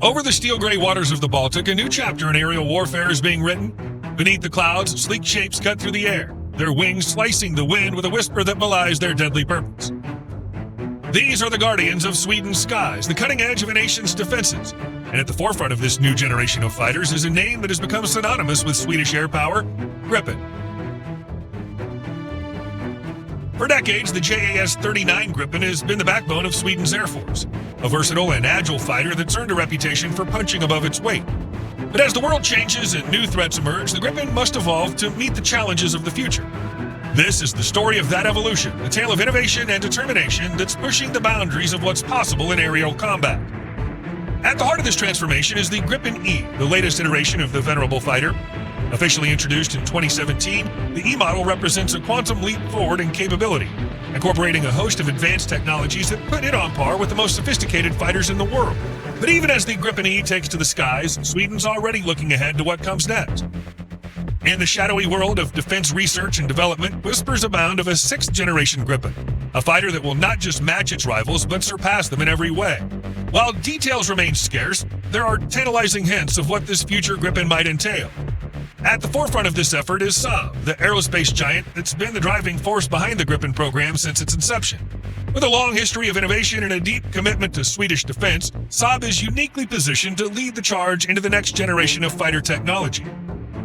Over the steel-gray waters of the Baltic, a new chapter in aerial warfare is being written. Beneath the clouds, sleek shapes cut through the air, their wings slicing the wind with a whisper that belies their deadly purpose. These are the guardians of Sweden's skies, the cutting edge of a nation's defenses. And at the forefront of this new generation of fighters is a name that has become synonymous with Swedish airpower, Gripen. For decades, the JAS-39 Gripen has been the backbone of Sweden's Air Force, a versatile and agile fighter that's earned a reputation for punching above its weight. But as the world changes and new threats emerge, the Gripen must evolve to meet the challenges of the future. This is the story of that evolution, a tale of innovation and determination that's pushing the boundaries of what's possible in aerial combat. At the heart of this transformation is the Gripen E, the latest iteration of the venerable fighter. Officially introduced in 2017, the E model represents a quantum leap forward in capability, incorporating a host of advanced technologies that put it on par with the most sophisticated fighters in the world. But even as the Gripen E takes to the skies, Sweden's already looking ahead to what comes next. In the shadowy world of defense research and development, whispers abound of a sixth-generation Gripen, a fighter that will not just match its rivals, but surpass them in every way. While details remain scarce, there are tantalizing hints of what this future Gripen might entail. At the forefront of this effort is Saab, the aerospace giant that's been the driving force behind the Gripen program since its inception. With a long history of innovation and a deep commitment to Swedish defense, Saab is uniquely positioned to lead the charge into the next generation of fighter technology.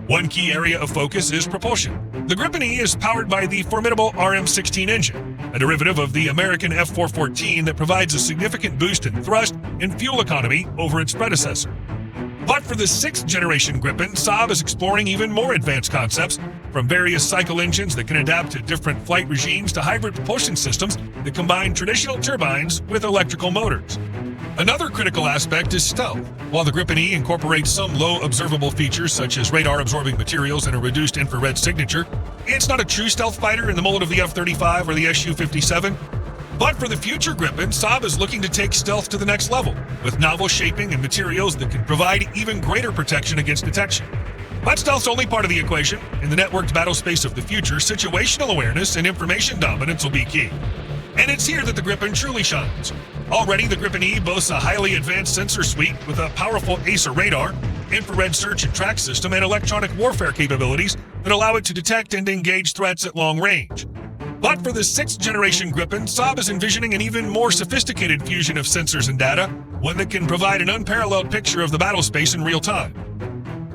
One key area of focus is propulsion. The Gripen E is powered by the formidable RM-16 engine, a derivative of the American F-414 that provides a significant boost in thrust and fuel economy over its predecessor. But for the sixth-generation Gripen, Saab is exploring even more advanced concepts, from various cycle engines that can adapt to different flight regimes to hybrid propulsion systems that combine traditional turbines with electrical motors. Another critical aspect is stealth. While the Gripen E incorporates some low observable features such as radar-absorbing materials and a reduced infrared signature, it's not a true stealth fighter in the mold of the F-35 or the Su-57. But for the future Gripen, Saab is looking to take stealth to the next level, with novel shaping and materials that can provide even greater protection against detection. But stealth's only part of the equation. In the networked battle space of the future, situational awareness and information dominance will be key. And it's here that the Gripen truly shines. Already, the Gripen E boasts a highly advanced sensor suite with a powerful AESA radar, infrared search and track system, and electronic warfare capabilities that allow it to detect and engage threats at long range. But for the sixth-generation Gripen, Saab is envisioning an even more sophisticated fusion of sensors and data, one that can provide an unparalleled picture of the battle space in real time.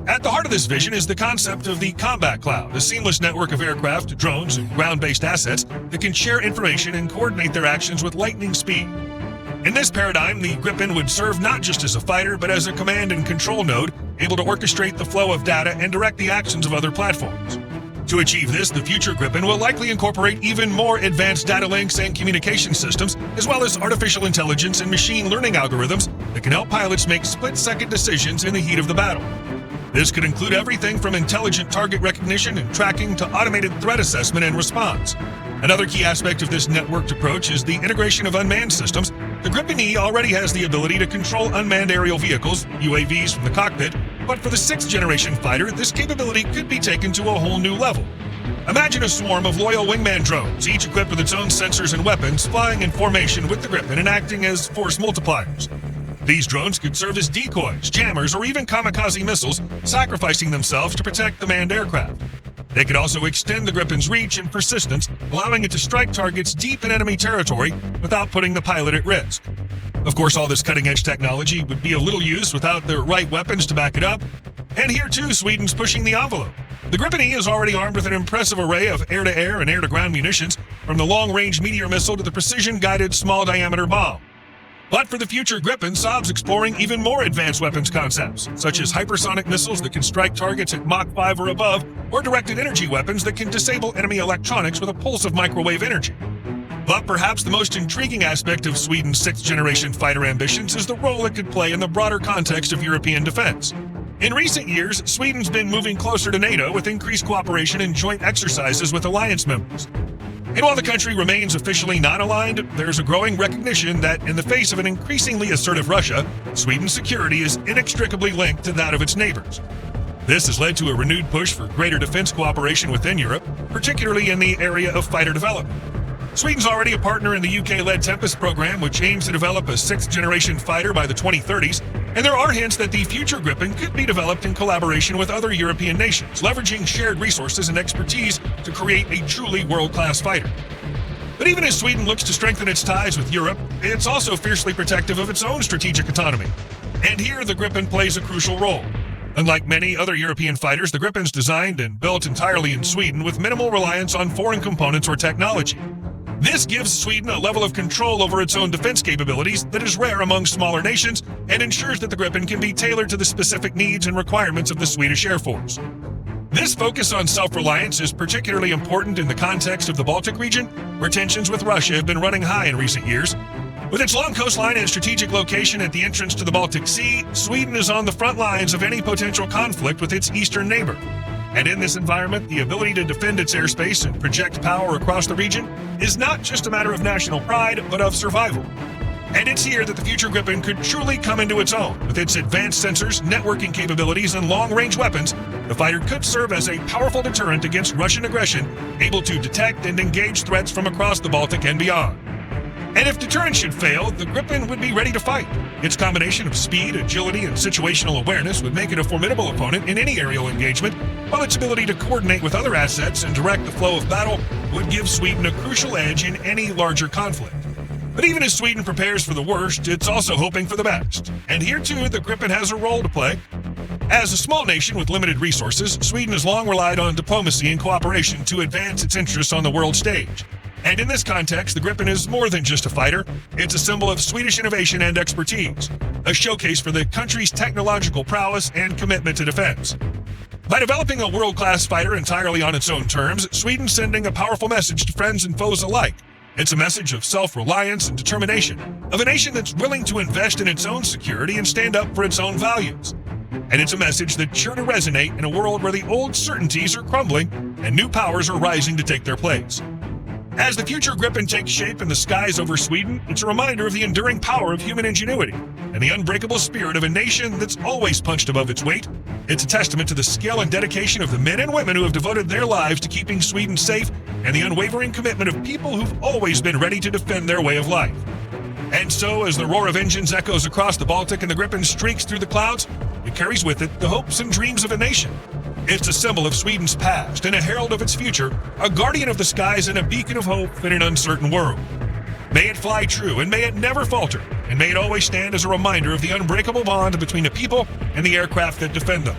At the heart of this vision is the concept of the combat cloud, a seamless network of aircraft, drones, and ground-based assets that can share information and coordinate their actions with lightning speed. In this paradigm, the Gripen would serve not just as a fighter, but as a command and control node, able to orchestrate the flow of data and direct the actions of other platforms. To achieve this, the future Gripen will likely incorporate even more advanced data links and communication systems, as well as artificial intelligence and machine learning algorithms that can help pilots make split-second decisions in the heat of the battle. This could include everything from intelligent target recognition and tracking to automated threat assessment and response. Another key aspect of this networked approach is the integration of unmanned systems. The Gripen E already has the ability to control unmanned aerial vehicles, UAVs, from the cockpit, but for the sixth-generation fighter, this capability could be taken to a whole new level. Imagine a swarm of loyal wingman drones, each equipped with its own sensors and weapons, flying in formation with the Gripen and acting as force multipliers. These drones could serve as decoys, jammers, or even kamikaze missiles, sacrificing themselves to protect the manned aircraft. They could also extend the Gripen's reach and persistence, allowing it to strike targets deep in enemy territory without putting the pilot at risk. Of course, all this cutting-edge technology would be of little use without the right weapons to back it up. And here, too, Sweden's pushing the envelope. The Gripen E is already armed with an impressive array of air-to-air and air-to-ground munitions, from the long-range meteor missile to the precision-guided small-diameter bomb. But for the future Gripen, Saab's exploring even more advanced weapons concepts, such as hypersonic missiles that can strike targets at Mach 5 or above, or directed energy weapons that can disable enemy electronics with a pulse of microwave energy. But perhaps the most intriguing aspect of Sweden's sixth-generation fighter ambitions is the role it could play in the broader context of European defense. In recent years, Sweden's been moving closer to NATO with increased cooperation and joint exercises with alliance members. And while the country remains officially non-aligned, there's a growing recognition that in the face of an increasingly assertive Russia, Sweden's security is inextricably linked to that of its neighbors. This has led to a renewed push for greater defense cooperation within Europe, particularly in the area of fighter development. Sweden's already a partner in the UK-led Tempest program, which aims to develop a sixth-generation fighter by the 2030s, and there are hints that the future Gripen could be developed in collaboration with other European nations, leveraging shared resources and expertise to create a truly world-class fighter. But even as Sweden looks to strengthen its ties with Europe, it's also fiercely protective of its own strategic autonomy. And here, the Gripen plays a crucial role. Unlike many other European fighters, the Gripen's designed and built entirely in Sweden with minimal reliance on foreign components or technology. This gives Sweden a level of control over its own defense capabilities that is rare among smaller nations and ensures that the Gripen can be tailored to the specific needs and requirements of the Swedish Air Force. This focus on self-reliance is particularly important in the context of the Baltic region, where tensions with Russia have been running high in recent years. With its long coastline and strategic location at the entrance to the Baltic Sea, Sweden is on the front lines of any potential conflict with its eastern neighbor. And in this environment, the ability to defend its airspace and project power across the region is not just a matter of national pride, but of survival. And it's here that the future Gripen could truly come into its own. With its advanced sensors, networking capabilities, and long-range weapons, the fighter could serve as a powerful deterrent against Russian aggression, able to detect and engage threats from across the Baltic and beyond. And if deterrence should fail, the Gripen would be ready to fight. Its combination of speed, agility, and situational awareness would make it a formidable opponent in any aerial engagement, while its ability to coordinate with other assets and direct the flow of battle would give Sweden a crucial edge in any larger conflict. But even as Sweden prepares for the worst, it's also hoping for the best. And here too, the Gripen has a role to play. As a small nation with limited resources, Sweden has long relied on diplomacy and cooperation to advance its interests on the world stage. And in this context, the Gripen is more than just a fighter. It's a symbol of Swedish innovation and expertise, a showcase for the country's technological prowess and commitment to defense. By developing a world-class fighter entirely on its own terms, Sweden's sending a powerful message to friends and foes alike. It's a message of self-reliance and determination, of a nation that's willing to invest in its own security and stand up for its own values. And it's a message that's sure to resonate in a world where the old certainties are crumbling and new powers are rising to take their place. As the future Gripen takes shape in the skies over Sweden, it's a reminder of the enduring power of human ingenuity and the unbreakable spirit of a nation that's always punched above its weight. It's a testament to the skill and dedication of the men and women who have devoted their lives to keeping Sweden safe and the unwavering commitment of people who've always been ready to defend their way of life. And so, as the roar of engines echoes across the Baltic and the Gripen streaks through the clouds, it carries with it the hopes and dreams of a nation. It's a symbol of Sweden's past and a herald of its future, a guardian of the skies and a beacon of hope in an uncertain world. May it fly true, and may it never falter, and may it always stand as a reminder of the unbreakable bond between the people and the aircraft that defend them.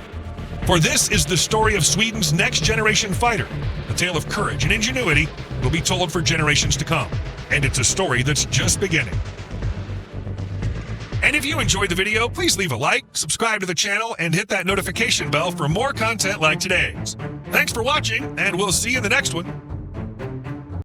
For this is the story of Sweden's next-generation fighter. A tale of courage and ingenuity will be told for generations to come, and it's a story that's just beginning. And if you enjoyed the video, please leave a like, subscribe to the channel, and hit that notification bell for more content like today's. Thanks for watching, and we'll see you in the next one.